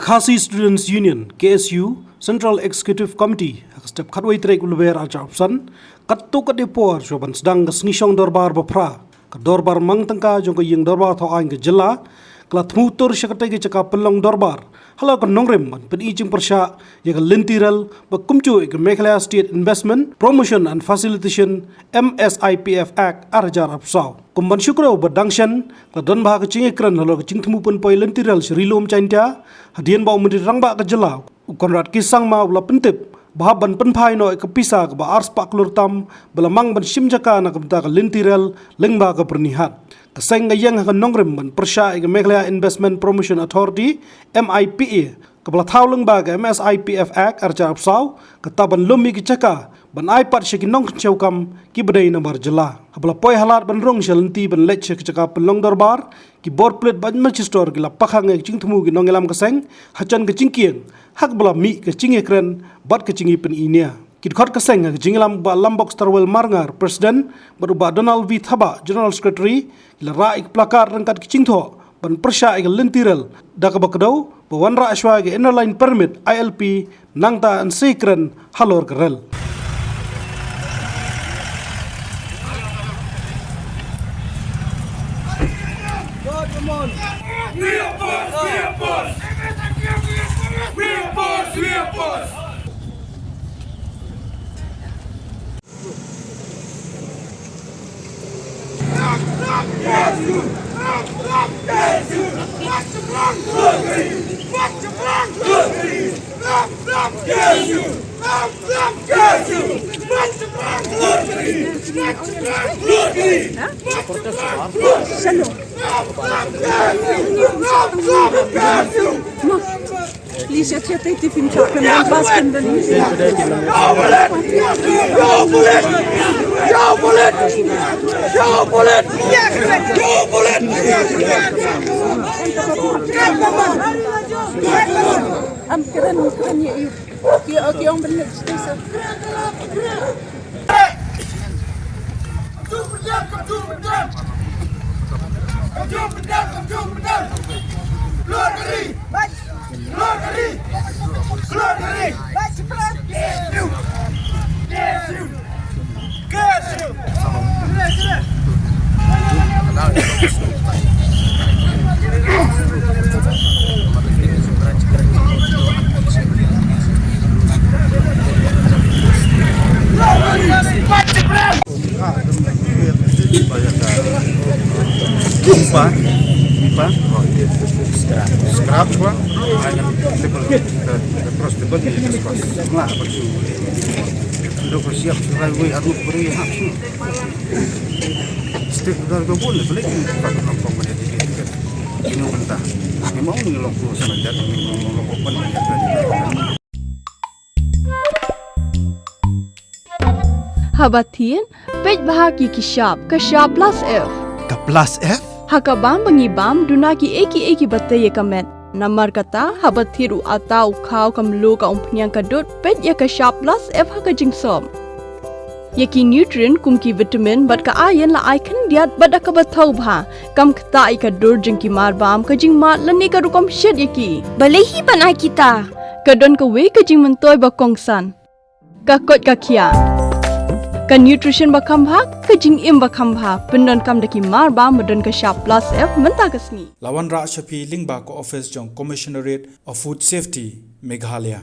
Khasi Students Union KSU Central Executive Committee step khatwai trek ulwer aja opsan kattu ka depor soban sedang ngisong dorbar bapra ka dorbar mang tangka jong yeng dorbar tho ang ke jela kla thmutur shakate ke chaka pelong dorbar hala ka nongrem man pen ijing Pyrshah ya ka Lynti rel ba kumchu ke Meghalaya State Investment Promotion and Facilitation MSIPF Act arjar apsau kumban syukro badangshan ka don ba ka chinge kran halo ka chingthmu pun poi Lynti rel shrilom chainta hadian ba umri rangba ka jela konrad kisang ma ula pentip bahaban penpai no ke pisa ke ba ars pak lurtam belamang ban simjaka na ke ka Lynti rel lengba ka pernihat keseng yang ka nongrem ban Pyrshah ke Meghalaya Investment Promotion Authority MIPF kepala thau lengba ke MSIPF Act arja apsau ketaban lumi ke caka ban iPad syaki nong chaukam ki bedai na barjela habla poi halat ban rong Lynti ban lech ke caka pelong darbar ki board plate ban Majistor ki la pakhang ke chingthmu ki nongelam keseng hacan ke cingkieng hak bala mi ke cinge kren bat ke cingi pen inia kit khot keseng ke jingilam ba lambok starwel marngar president baruba Donald V Thaba general secretary la raik plakar rangkat ke cingtho ban Pyrshah ke Lynti rel da ka bakdo ba wanra ashwa ke inner line permit ILP nangta an sekren halor kerel Come on. We are boss. We are boss. We are boss. We are boss. KSU. KSU. Watch the block. Watch the block. KSU. KSU. Watch the block. Watch the block. Please, jag tror inte finns saker men vad ska det bli? Am keren ya. Okey, om benar sih. Scrap semua, terus tebal ni terus pas, nggak perlu. Sudah bersiap sebagai aduk beri hapsu. Setiap dah boleh beli pada lampau mana di ini mentah. Memang ni lampau sama jadi memang lampau mana jadi. Habatin, pej bahagi kishap, kishap plus F. Ka plus F? Hakabam bangibam dunaki eki bataya kamet. Namar kata habathiru atau khau kamlu ka umpnyang kadut pej ya kishap plus F haka jingsom. Yaki nutrient kumki vitamin bat ka ayan la icon diat bada ka bathau bha kam kta ika dur jingki marbam ka jingma lani ka rukom shed yaki. Balehi banai kita. Kadon ka we ka jing mentoy ba kongsan. Ka kot ka kia. Ka nutrition bakam bha ka jing im bakam bha pendon kam daki mar ba modon ka sharp plus F menta kasni Lawan Ra Shafi Lingba ko office jong Commissionerate of Food Safety Meghalaya